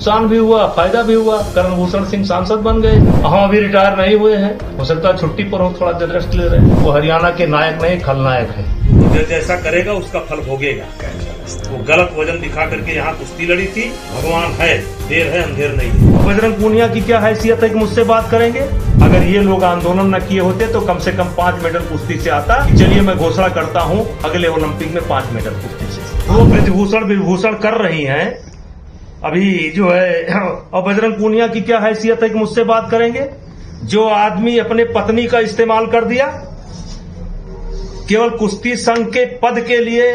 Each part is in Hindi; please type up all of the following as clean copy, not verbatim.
नुकसान भी हुआ, फायदा भी हुआ। करणभूषण सिंह सांसद बन गए। हम अभी रिटायर नहीं हुए हैं, हो सकता है छुट्टी पर हो, थोड़ा देर रेस्ट ले रहे हैं। वो हरियाणा के नायक नहीं, खलनायक है। जो जैसा करेगा उसका फल भोगेगा। वो गलत वजन दिखा करके यहाँ कुश्ती लड़ी थी। भगवान है, देर है अंधेर नहीं। बजरंग पूनिया की क्या हैसियत है कि मुझसे बात करेंगे? अगर ये लोग आंदोलन न किए होते तो कम से कम 5 मेडल कुश्ती से आता। चलिए मैं घोषणा करता हूँ अगले ओलंपिक में 5 मेडल कुश्ती से। वो ब्रजभूषण विभूषण कर रही हैं अभी जो है। और बजरंग पूनिया की क्या हैसियत है कि मुझसे बात करेंगे? जो आदमी अपने पत्नी का इस्तेमाल कर दिया केवल कुश्ती संघ के पद के लिए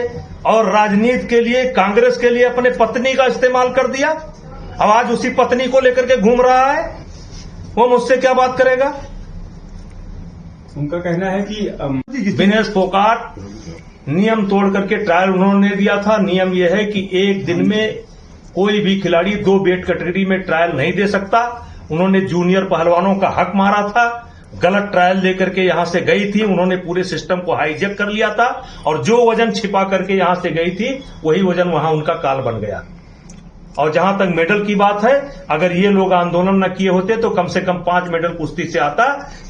और राजनीति के लिए, कांग्रेस के लिए अपने पत्नी का इस्तेमाल कर दिया, अब आज उसी पत्नी को लेकर के घूम रहा है, वो मुझसे क्या बात करेगा? उनका कहना है कि विनेश फोगाट नियम तोड़ करके ट्रायल उन्होंने दिया था। नियम यह है कि एक दिन में कोई भी खिलाड़ी 2 वेट कैटेगरी में ट्रायल नहीं दे सकता। उन्होंने जूनियर पहलवानों का हक मारा था, गलत ट्रायल लेकर के यहां से गई थी। उन्होंने पूरे सिस्टम को हाईजेक कर लिया था और जो वजन छिपा करके यहां से गई थी वही वजन वहां उनका काल बन गया। और जहां तक मेडल की बात है, अगर ये लोग आंदोलन न किए होते तो कम से कम 5 मेडल कुश्ती से आता।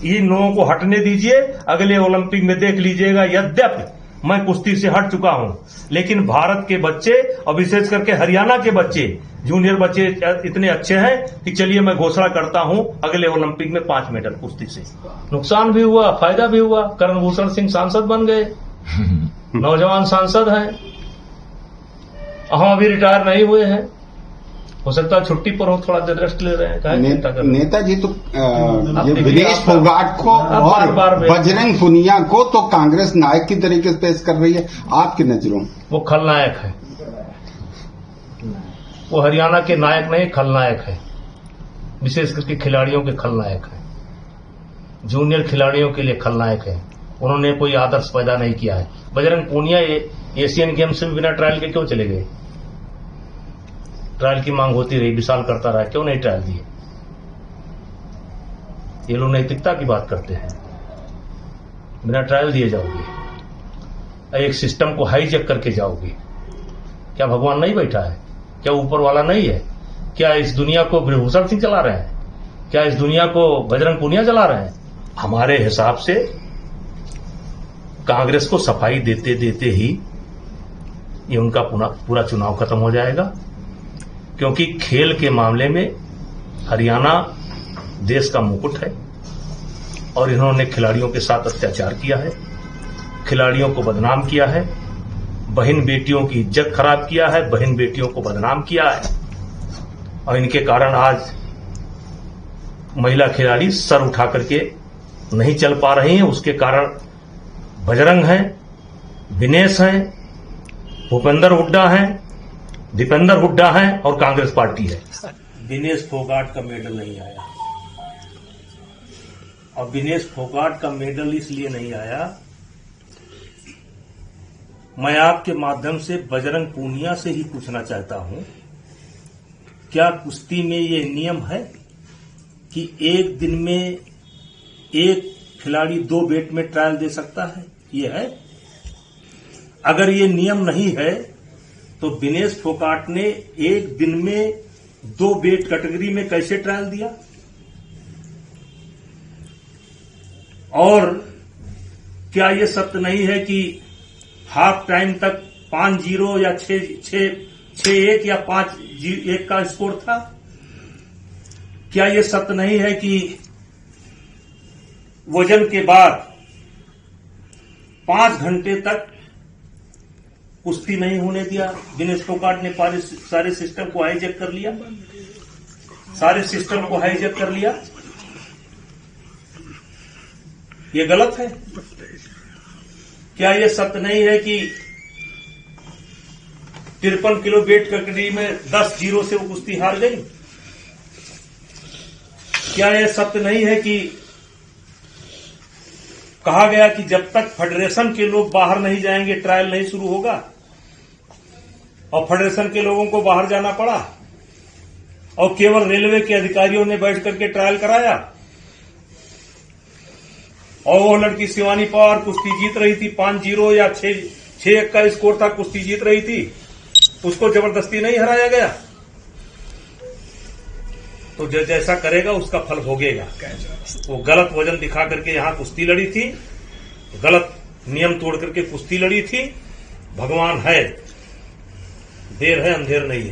इन लोगों को हटने दीजिए, अगले ओलंपिक में देख लीजिएगा। यद्यपि मैं कुश्ती से हट चुका हूं, लेकिन भारत के बच्चे और विशेष करके हरियाणा के बच्चे, जूनियर बच्चे इतने अच्छे हैं कि चलिए मैं घोषणा करता हूं अगले ओलंपिक में 5 मेडल कुश्ती से। नुकसान भी हुआ, फायदा भी हुआ। करणभूषण सिंह सांसद बन गए, नौजवान सांसद हैं। हम अभी रिटायर नहीं हुए हैं, हो सकता है छुट्टी पर हो, थोड़ा देर रेस्ट ले रहे हैं। नेताजी तो ये विनेश फोगाट को और बजरंग पूनिया को तो कांग्रेस नायक की तरीके से पेश कर रही है, आपकी नजरों में? वो खलनायक है। वो हरियाणा के नायक नहीं, खलनायक है। विशेष करके खिलाड़ियों के खलनायक है, जूनियर खिलाड़ियों के लिए खलनायक है। उन्होंने कोई आदर्श पैदा नहीं किया है। बजरंग पूनिया एशियन गेम्स में बिना ट्रायल के क्यों चले गए? ट्रायल की मांग होती रही, विशाल करता रहा, क्यों नहीं ट्रायल दिए? ये लोग नैतिकता की बात करते हैं। बिना ट्रायल दिए जाओगे, एक सिस्टम को हाईजेक करके जाओगे। क्या भगवान नहीं बैठा है? क्या ऊपर वाला नहीं है? क्या इस दुनिया को ब्रजभूषण सिंह चला रहे हैं? क्या इस दुनिया को बजरंग पूनिया चला रहे हैं? हमारे हिसाब से कांग्रेस को सफाई देते देते ही ये उनका पूरा चुनाव खत्म हो जाएगा, क्योंकि खेल के मामले में हरियाणा देश का मुकुट है और इन्होंने खिलाड़ियों के साथ अत्याचार किया है, खिलाड़ियों को बदनाम किया है, बहन बेटियों की इज्जत खराब किया है, बहन बेटियों को बदनाम किया है। और इनके कारण आज महिला खिलाड़ी सर उठा करके नहीं चल पा रही हैं। उसके कारण बजरंग हैं, विनेश हैं, भूपेंद्र हुड्डा हैं, दीपेंद्र हुड्डा है और कांग्रेस पार्टी है। विनेश फोगाट का मेडल नहीं आया, और विनेश फोगाट का मेडल इसलिए नहीं आया, मैं आपके माध्यम से बजरंग पूनिया से ही पूछना चाहता हूं, क्या कुश्ती में ये नियम है कि एक दिन में एक खिलाड़ी 2 वेट में ट्रायल दे सकता है? ये है? अगर ये नियम नहीं है तो विनेश फोगाट ने एक दिन में 2 वेट कैटेगरी में कैसे ट्रायल दिया? और क्या यह सत्य नहीं है कि हाफ टाइम तक 5-0 या 6-1 या 5-1 का स्कोर था? क्या यह सत्य नहीं है कि वजन के बाद 5 घंटे तक कुश्ती नहीं होने दिया? विनेश फोगाट ने सारे सिस्टम को हाईजेक कर लिया, सारे सिस्टम को हाईजेक कर लिया। ये गलत है। क्या ये सत्य नहीं है कि 53 किलो वेट कैटेगरी में 10-0 से वो कुश्ती हार गई? क्या यह सत्य नहीं है कि कहा गया कि जब तक फेडरेशन के लोग बाहर नहीं जाएंगे ट्रायल नहीं शुरू होगा, और फेडरेशन के लोगों को बाहर जाना पड़ा और केवल रेलवे के अधिकारियों ने बैठ करके ट्रायल कराया? और वो लड़की शिवानी पवार कुश्ती जीत रही थी, 5-0 या 6-1 का स्कोर था, कुश्ती जीत रही थी, उसको जबरदस्ती नहीं हराया गया। तो जैसा करेगा उसका फल भोगेगा। वो गलत वजन दिखा करके यहाँ कुश्ती लड़ी थी, गलत नियम तोड़ करके कुश्ती लड़ी थी। भगवान है, देर है अंधेर नहीं है।